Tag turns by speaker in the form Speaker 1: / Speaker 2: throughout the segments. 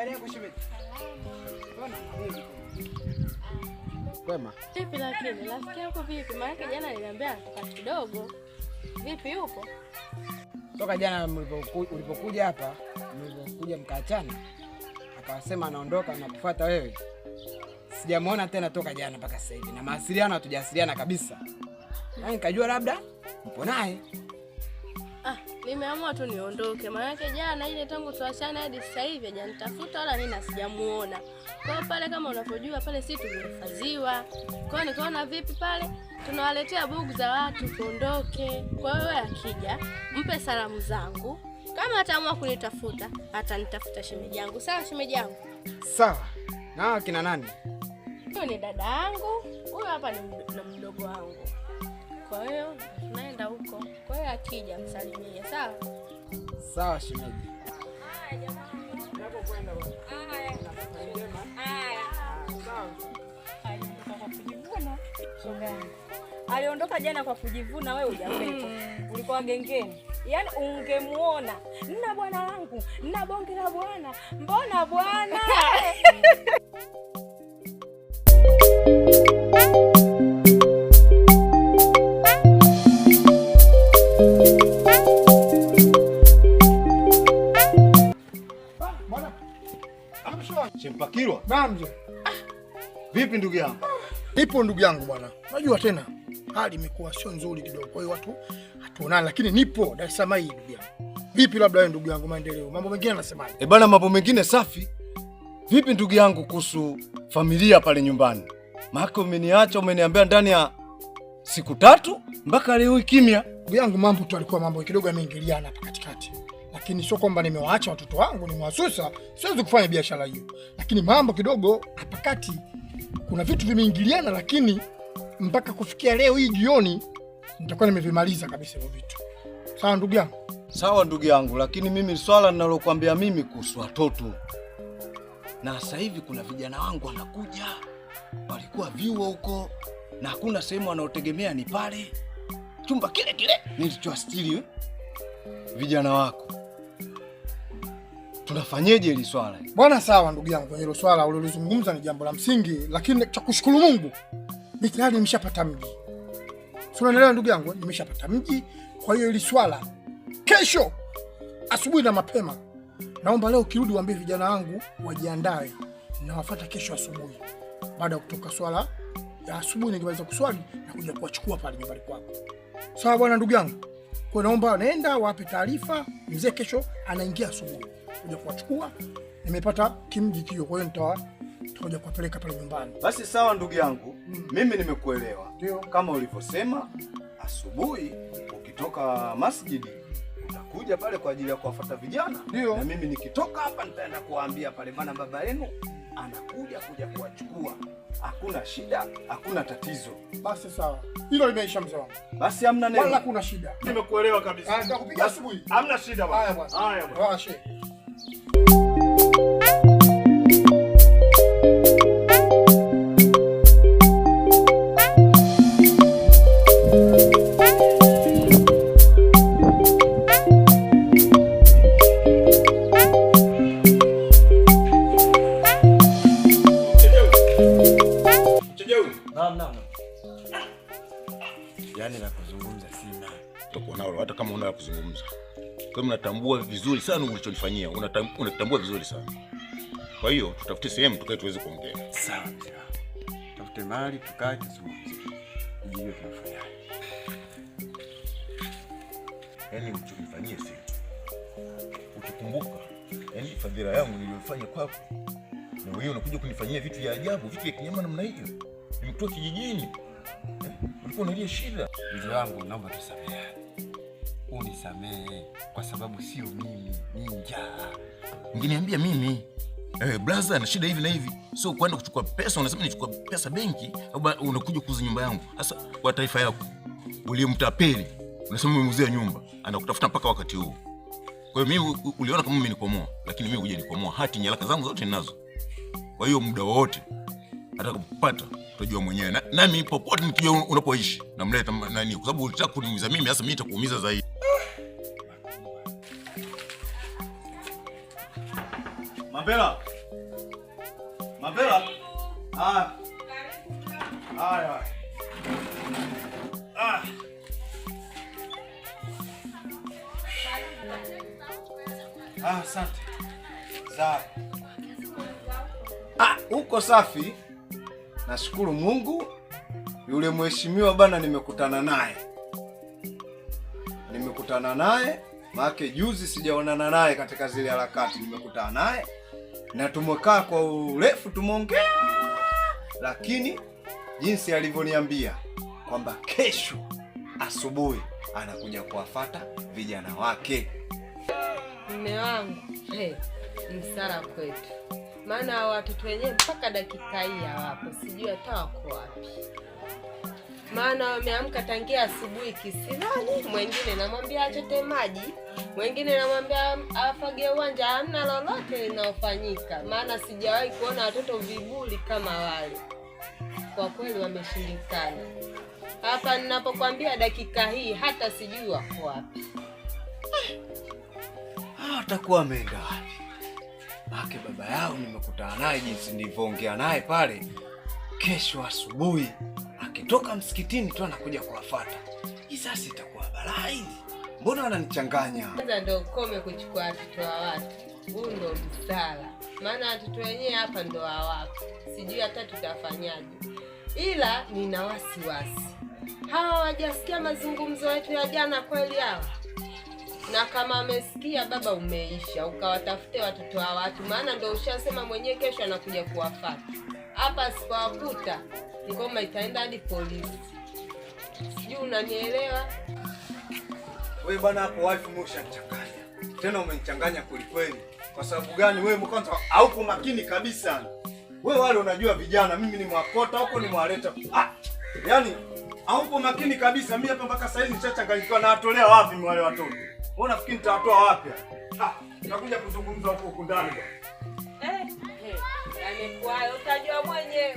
Speaker 1: Habari yako shemeji? Bwana mzuri. Kwema.
Speaker 2: Vipi lakini? Rafiki yako vipi? Maana jana aliniambia anatoka kidogo. Vipi yupo?
Speaker 1: Toka jana ulipokuja hapa, mlipokuja mkaachana, akasema anaondoka na kufuata wewe. Sijamuona tena toka jana mpaka sasa hivi. Na mawasiliano hatujawasiliana kabisa. Na nikajua labda mpo naye.
Speaker 2: Nimeamua tu niondoke. Maana jana ile tangu tuachane hadi sasa hivi hajanitafuta wala nini sijamuona. Kwa hiyo pale kama unapojua pale sisi tumehifadhiwa. Kwa hiyo nikaona vipi pale tunawaletea bugu za watu tuondoke. Kwa hiyo akija mpe salamu zangu. Kama ataamua kunitafuta, atanitafuta shemeji yangu. Sawa shemeji yangu?
Speaker 1: Sawa. Na kina nani?
Speaker 2: Huyo ni dada yangu. Huyo hapa ni mdogo wangu. Kwa hiyo tunaenda huko. Kwa hiyo akija msalimie, sawa?
Speaker 1: Sawa shemeji.
Speaker 2: Haya jamani.
Speaker 1: Unapokwenda bwana.
Speaker 2: Haya.
Speaker 1: Sawa.
Speaker 3: Aliondoka kwa kujivuna. Shogani. Aliondoka jana kwa kujivuna, wewe hujapenda. Ulikuwa gengeni. Yaani ungemuona. Nina bwana wangu, nina bonge la bwana. Mbona bwana?
Speaker 4: Chempakirwa?
Speaker 5: Naam mzee.
Speaker 4: Vipi ndugu yangu?
Speaker 5: Nipo ndugu yangu bwana. Unajua tena hali imekuwa sio nzuri kidogo. Kwa hiyo watu hatuonani lakini nipo Dar es Salaam hii ndugu yangu. Vipi labda wewe ndugu yangu maendeleo? Mambo mengine anasemaje?
Speaker 4: Bwana mambo mengine safi. Vipi ndugu yangu kuhusu familia pale nyumbani? Maana umeniacha umeniambia ndani ya siku 3 mpaka leo kimya.
Speaker 5: Ndugu yangu mambo tu alikuwa mambo kidogo yameingiliana hapa katikati. Lakini sio kwamba nimewaacha watoto wangu nimewasusa, siwezi kufanya biashara hiyo. Lakini mambo kidogo hapa kati kuna vitu vimeingiliana lakini mpaka kufikia leo hii jioni nitakuwa nimevimaliza kabisa hivyo vitu. Sawa ndugu yangu?
Speaker 4: Sawa ndugu yangu, lakini mimi swala ninalokuambia mimi kuhusu watoto. Na sasa hivi kuna vijana wangu wanakuja. Walikuwa vyuo huko na hakuna sehemu wanaotegemea ni pale. Chumba kile kile nilichoastiri vijana wako. Tunafanyeje hili swala?
Speaker 5: Bwana sawa ndugu yangu, hilo swala ulilozungumza ni jambo la msingi, lakini cha kushukuru Mungu ni tayari nimeshapata mji. Sio unaelewa ndugu yangu, nimeshapata mji. Kwa hiyo hili swala kesho asubuhi na mapema naomba leo kirudi waambie vijana wangu wajiandae na wafuata kesho asubuhi. Baada ya kutoka swala ya asubuhi nikimaliza kuswali na kuja kuwachukua pale nyumbani kwako. Sawa bwana ndugu yangu. Kwa naomba naenda wape taarifa mzee kesho anaingia asubuhi. Kuja kuwachukua. Nimepata kimji kio, kwa hiyo nitakuja kuwapeleka pale nyumbani.
Speaker 4: Basi sawa ndugu yangu. Mimi nimekuelewa.
Speaker 5: Ndio.
Speaker 4: Kama ulivyosema asubuhi ukitoka masjidi utakuja pale kwa ajili ya kuwafuata vijana.
Speaker 5: Ndio.
Speaker 4: Na mimi nikitoka hapa nitaenda kuwaambia pale bana baba yenu anakuja kuja kuwachukua. Hakuna shida, hakuna tatizo.
Speaker 5: Basi sawa. Hilo limeisha mzee wangu.
Speaker 4: Basi hamna neno.
Speaker 5: Wala kuna shida.
Speaker 4: Nimekuelewa kabisa.
Speaker 5: Nitakupigia asubuhi.
Speaker 4: Hamna shida bwana.
Speaker 5: Haya bwana.
Speaker 4: Haya bwana.
Speaker 5: Washe.
Speaker 6: Yaani la kuzungumza sina. Utakuwa nao hata kama una la kuzungumza. Kwa hiyo mnatambua vizuri sana ulichonifanyia. Unatambua vizuri sana. Kwa hiyo tutafute sehemu tukae tuweze kuongea.
Speaker 7: Sawa mzee. Tafute mahali tukae tuzungumze. Nijue tunafanya.
Speaker 6: Yaani ulichonifanyia si. Ukikumbuka, yaani fadhila yangu niliyofanya kwako. Na wewe unakuja kunifanyia vitu vya ajabu, vitu vya kinyama namna hiyo. Nimekutoa kijijini. Ulikuwa unalia shida.
Speaker 7: Mzee wangu naomba tusameheane. Unisamehe kwa sababu sio mimi, ni njaa.
Speaker 6: Ungeniambia mimi. Brother na shida hivi na hivi. Sio kwenda kuchukua pesa, unasema nichukua pesa benki au unakuja kuuza nyumba yangu. Sasa kwa taifa yako uliyemtapeli, unasema umemuuzia nyumba, anakutafuta mpaka wakati huu. Kwa hiyo mimi uliona kama mimi nikomoa, lakini mimi huja nikomoa, hati nyaraka zangu zote ninazo. Kwa hiyo muda wote hata kupata utajua mwenyewe. Nami popote nikijua unapoishi namleta nani, kwa sababu ulitaka kuniumiza mimi, sasa mimi nitakuumiza zaidi.
Speaker 4: Mapela. Mapela. Haya. Haya. Asante. Sawa. Uko safi? Nashukuru Mungu. Yule mheshimiwa bana nimekutana naye. Maana juzi sijaonana naye katika zile harakati. Nimekutana naye na tumekaa kwa urefu tumeongea. Lakini jinsi alivyoniambia kwamba kesho asubuhi anakuja kuwafuata vijana wake.
Speaker 8: Mume wangu, msara kwetu. Maana watoto wenyewe mpaka dakika hii hawapo, sijui hata wako wapi. Maana wameamka tangia asubuhi kisimani, mwingine namwambia achote maji, mwingine namwambia afage uwanja, hamna lolote linalofanyika. Maana sijawahi kuona watoto vibuli kama wale. Kwa kweli wameshindikana. Hapa ninapokuambia dakika hii hata sijui wako wapi.
Speaker 4: Atakuwa ameenda wapi? Maana baba yao nimekutana naye jinsi nilivyoongea naye pale. Kesho asubuhi akitoka msikitini tu anakuja kuwafuata. Hii sasa itakuwa balaa hili. Mbona wananichanganya?
Speaker 8: Kwanza ndio ukome kuchukua watoto wa watu. Huu ndio msala. Maana watoto wenyewe hapa ndio hawapo. Sijui hata tutafanyaje. Ila nina wasiwasi. Hawa hawajasikia mazungumzo yetu ya jana kweli hawa? Na kama amesikia baba umeisha, ukawatafute watoto wa watu, maana ndio ushasema mwenyewe kesho anakuja kuwafuata. Hapa sipowakuta, ngoma itaenda hadi polisi. Sijui unanielewa?
Speaker 4: Wewe bwana hapo wife umeshachanganya. Tena umenichanganya kweli. Kwa sababu gani wewe kwanza hauko makini kabisa. Wewe wale unajua vijana, mimi ni mwakota huko ni mwaleta. Yaani hauko makini kabisa. Mimi hapa mpaka sasa hivi nishachanganyikiwa na atolea wapi wale watoto. Wewe unafikiri nitawatoa wapi? Nakuja kuzungumza huko ndani.
Speaker 8: Yaani kwa utajua mwenyewe.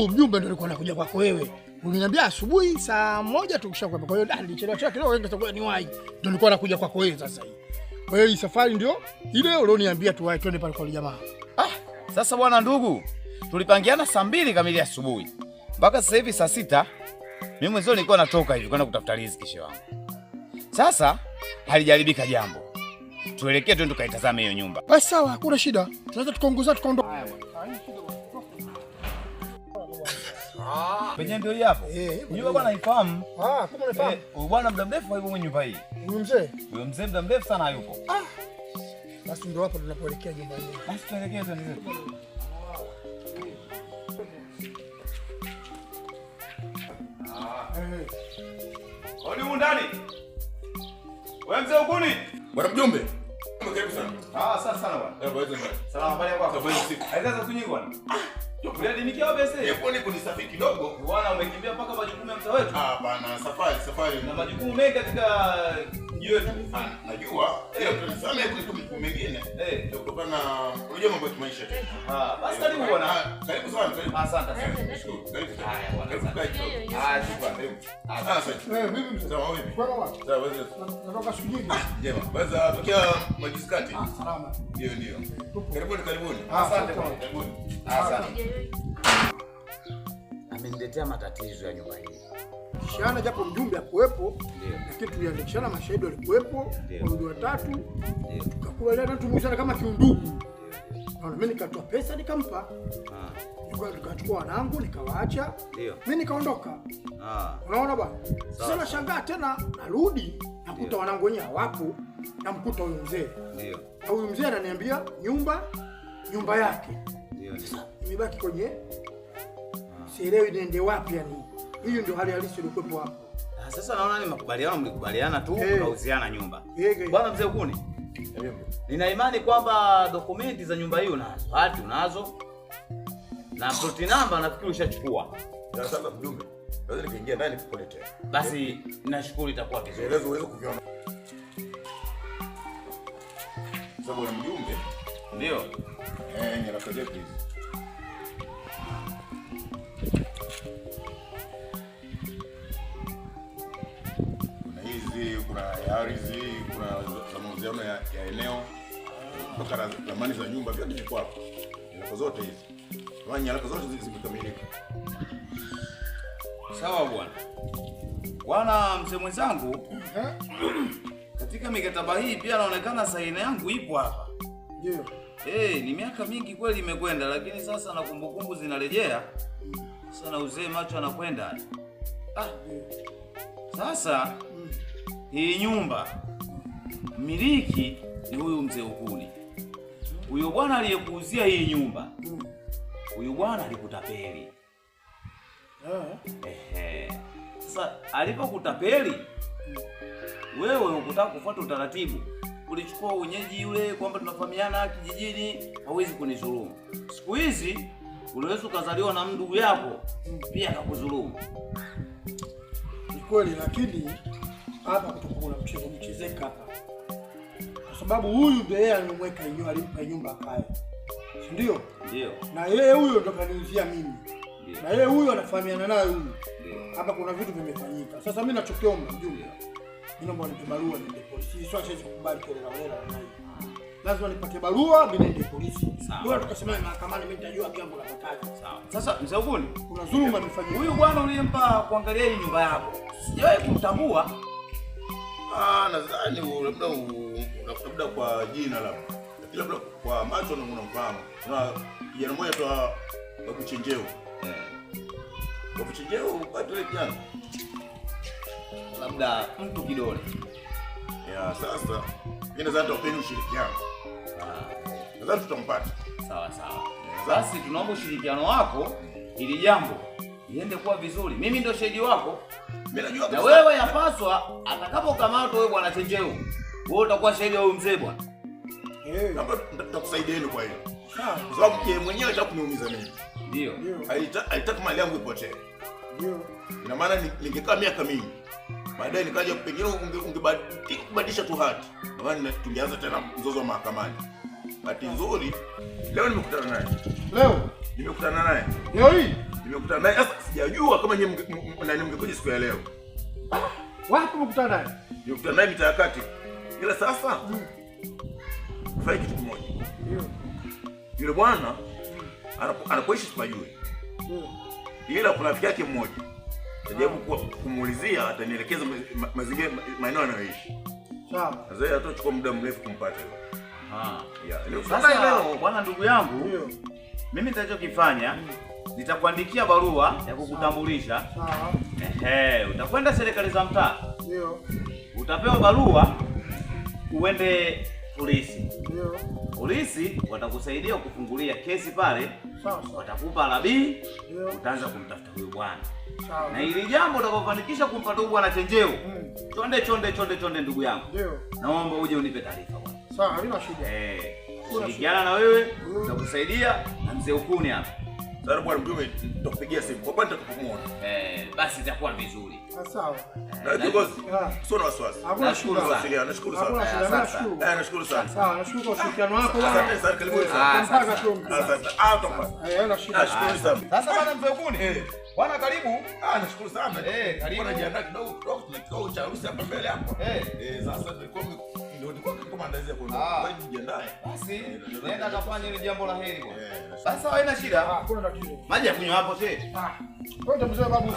Speaker 5: Mjumbe ndio alikuwa anakuja kwako wewe. Uliniambia asubuhi saa 1 tukishakwenda. Kwa hiyo nilichelewa kidogo ningetakuwa niwahi. Ndio nilikuwa nakuja kwako wewe sasa hivi. Kwa hiyo hii safari ndio ile ulioniambia tuwahi twende pale kwa jamaa.
Speaker 9: Sasa bwana ndugu, tulipangiana saa 2 kamili asubuhi. Mpaka sasa hivi saa 6 mimi mwenyewe nilikuwa natoka hivi kwenda kutafuta riziki kesho wangu. Sasa halijaribika jambo. Tuelekee twende tukaitazame hiyo nyumba.
Speaker 5: Basi sawa, hakuna shida. Tunaweza tukaongoza tukaondoka. Haya bwana.
Speaker 9: Penye ndio hapo. Nyumba bwana ifahamu.
Speaker 5: Kama unafahamu.
Speaker 9: Huyu bwana muda mrefu hayupo mwenye nyumba hii.
Speaker 5: Huyu mzee?
Speaker 9: Huyo mzee muda mrefu sana hayupo.
Speaker 5: Basi ndio hapo tunapoelekea nyumba hii.
Speaker 9: Basi tuelekee twende.
Speaker 4: Hodi ndani. Wewe mzee ukuni?
Speaker 6: Bwana mjumbe. Karibu sana.
Speaker 4: Asante sana bwana.
Speaker 6: Bwana.
Speaker 4: Salamu alaykum.
Speaker 6: Habari siku.
Speaker 4: Aiza kunyinyi bwana. Unadimikia wapi sasa?
Speaker 6: Yeponi kunisafiri kidogo.
Speaker 4: Bwana umekimbia mpaka majukumu ya mtaa wetu.
Speaker 6: Bwana safari.
Speaker 4: Na majukumu mengi katika mji wetu.
Speaker 6: Najua. Tulisema kuna majukumu mengine. Kutokana na unajua mambo ya maisha.
Speaker 4: Basi karibu bwana.
Speaker 6: Karibu sana.
Speaker 4: Asante sana.
Speaker 6: Nashukuru. Karibu.
Speaker 4: Haya bwana.
Speaker 6: Shukrani. Asante.
Speaker 5: Vipi?
Speaker 6: Sawa vipi?
Speaker 5: Kwa wapi?
Speaker 6: Sawa wewe.
Speaker 5: Natoka Sujini.
Speaker 6: Jema. Basi tokea majiskati.
Speaker 5: Salama.
Speaker 6: Ndio. Karibuni.
Speaker 4: Asante bwana.
Speaker 6: Karibuni.
Speaker 4: Asante.
Speaker 9: Ameniletea matatizo ya nyumba hii.
Speaker 5: Shana japo mjumbe akuwepo, lakini tuliandikishana mashahidi walikuwepo, wawili watatu. Tukakubaliana tumuzana kama kiundugu. Naona mimi nikatoa pesa nikampa. Nikachukua wanangu nikawaacha. Mimi nikaondoka. Unaona bwana? Sasa nashangaa tena narudi nakuta wanangu wenyewe hawapo, namkuta huyo mzee. Na huyo mzee ananiambia nyumba yake. Sasa nimebaki kwenye sielewi niende wapi yani. Hiyo ndio hali halisi ilikuwepo hapo.
Speaker 9: Sasa naona ni mlikubaliana tu kauziana nyumba. Bwana mzee ukuni. Nina imani kwamba dokumenti za nyumba hiyo unazo. Hati unazo. Na plot number nafikiri ushachukua.
Speaker 6: Sasa mjumbe. Lazima nikaingia ndani kukuletea.
Speaker 9: Basi nashukuru, itakuwa vizuri.
Speaker 6: Elezo uweze kuviona. Sababu na mjumbe
Speaker 9: Ndio.
Speaker 6: Nyaraka zetu hizi. Kuna hizi, kuna ardhi, kuna za mauziano ya eneo, mpaka ramani za nyumba, vyote viko hapo. Nyaraka zote hizi. Nyaraka zote zimekamilika.
Speaker 9: Sawa bwana. Bwana mzee mwenzangu, katika mikataba hii pia naonekana saini yangu ipo hapa.
Speaker 5: Ndio.
Speaker 9: Ni miaka mingi kweli imekwenda, lakini sasa na kumbukumbu zinarejea. Sasa uzee macho anakwenda. Sasa hii nyumba mmiliki ni huyu mzee Ukuni. Huyo bwana aliyekuuzia hii nyumba. Huyu bwana alikutapeli. Sasa alipokutapeli wewe ukutaka kufuata utaratibu, ulichukua unyeji yule kwamba tunafahamiana kijijini, hauwezi kunizulumu. Siku hizi unaweza ukazaliwa na ndugu yako pia akakudhulumu.
Speaker 5: Ni kweli, lakini hapa kutakuwa na mchezo mchezeka hapa. Kwa sababu huyu ndiye yeye alimweka hiyo, alimpa nyumba akae. Si ndio?
Speaker 9: Ndio.
Speaker 5: Na yeye huyo ndo kaniuzia mimi. Na yeye huyo anafahamiana naye huyu. Hapa kuna vitu vimefanyika. Sasa mimi nachokiomba mjumbe, naomba nipe barua niende polisi. Sio siwezi kukubali kile na hii. Lazima nipate barua mimi niende polisi. Bora tukasema mahakamani, mimi nitajua jambo la kakaji.
Speaker 9: Sawa. Sasa mzee Ukuni,
Speaker 5: kuna dhuluma imefanyika.
Speaker 9: Huyu bwana uliyempa kuangalia hii nyumba yako, sijawahi kumtambua.
Speaker 6: Nadhani labda kwa jina labda. Labda kwa macho unamfahamu. Kuna kijana mmoja tu wa kuchenjeo. Kwa kuchenjeo watu wale kijana.
Speaker 9: Labda mtu kidole.
Speaker 6: Sasa mimi nadhani tutapeni ushirikiano. Nadhani tutampata.
Speaker 9: Sawa. Basi tunaomba ushirikiano wako ili jambo liende kuwa vizuri. Mimi ndio shahidi wako.
Speaker 6: Mimi najua
Speaker 9: na wewe yapaswa atakapokamatwa wewe bwana Chenjeu, wewe utakuwa shahidi wa mzee bwana.
Speaker 6: Naomba tutakusaidieni kwa hilo. Kwa sababu yeye mwenyewe anataka kuniumiza mimi.
Speaker 9: Ndio.
Speaker 6: Alitaka mali yangu ipotee.
Speaker 5: Ndio.
Speaker 6: Ina maana ningekaa miaka mingi. Baadaye nikaja pengine ungebadilisha tu hati. Maana tungeanza tena mzozo wa mahakamani. Bahati nzuri leo nimekutana naye.
Speaker 5: Leo
Speaker 6: nimekutana naye.
Speaker 5: Leo hii
Speaker 6: nimekutana naye. Sasa sijajua kama nyinyi mngekuja siku ya leo.
Speaker 5: Wapi umekutana naye?
Speaker 6: Nimekutana naye mitaa kati. Ila sasa fai kitu kimoja.
Speaker 5: Ndio.
Speaker 6: Yule bwana anapoishi sipajui. Ila kuna rafiki yake mmoja. Najaribu kumuulizia, atanielekeza mazingira maeneo anayoishi.
Speaker 5: Sawa.
Speaker 6: Sasa atachukua muda mrefu kumpata.
Speaker 9: Sasa leo bwana ndugu yangu, mimi nitachokifanya nitakuandikia barua ya kukutambulisha.
Speaker 5: Sawa.
Speaker 9: Utakwenda serikali za mtaa.
Speaker 5: Ndio.
Speaker 9: Utapewa barua uende polisi.
Speaker 5: Ndio.
Speaker 9: Polisi watakusaidia kufungulia kesi pale.
Speaker 5: Sawa.
Speaker 9: Watakupa alabii, utaanza kumtafuta huyo bwana.
Speaker 5: Sawa.
Speaker 9: Na ili jambo utakapofanikisha kumpata huyo bwana Chenjeu, chonde ndugu yangu.
Speaker 5: Ndio.
Speaker 9: Naomba uje unipe taarifa bwana.
Speaker 5: Sawa, halina shida.
Speaker 9: Shirikiana na wewe, tutakusaidia na mzee Ukuni hapa.
Speaker 6: Sasa bwana mjumbe, tutakupigia simu. Kwa kwani tutakumuona.
Speaker 9: Basi itakuwa vizuri.
Speaker 5: Sawa.
Speaker 6: Na kiongozi, sio na wasiwasi.
Speaker 5: Hakuna shida.
Speaker 6: Nashukuru sana. Nashukuru sana.
Speaker 5: Sawa, nashukuru kwa ushirikiano wako bwana.
Speaker 6: Asante sana, karibu
Speaker 5: sana.
Speaker 6: Asante.
Speaker 5: Hayana shida.
Speaker 6: Nashukuru sana.
Speaker 9: Sasa bwana mzee Ukuni. Bwana karibu.
Speaker 6: Nashukuru sana.
Speaker 9: Karibu.
Speaker 6: Najiandaa kidogo tuna kikao cha harusi hapa mbele hapo. Sasa ndio kwa maandalizi kwa kujiandaa.
Speaker 9: Basi nenda kafanya ile jambo la heri bwana. Sasa haina shida.
Speaker 5: Hakuna tatizo.
Speaker 9: Maji ya kunywa hapo
Speaker 5: Kwenda mzee babu.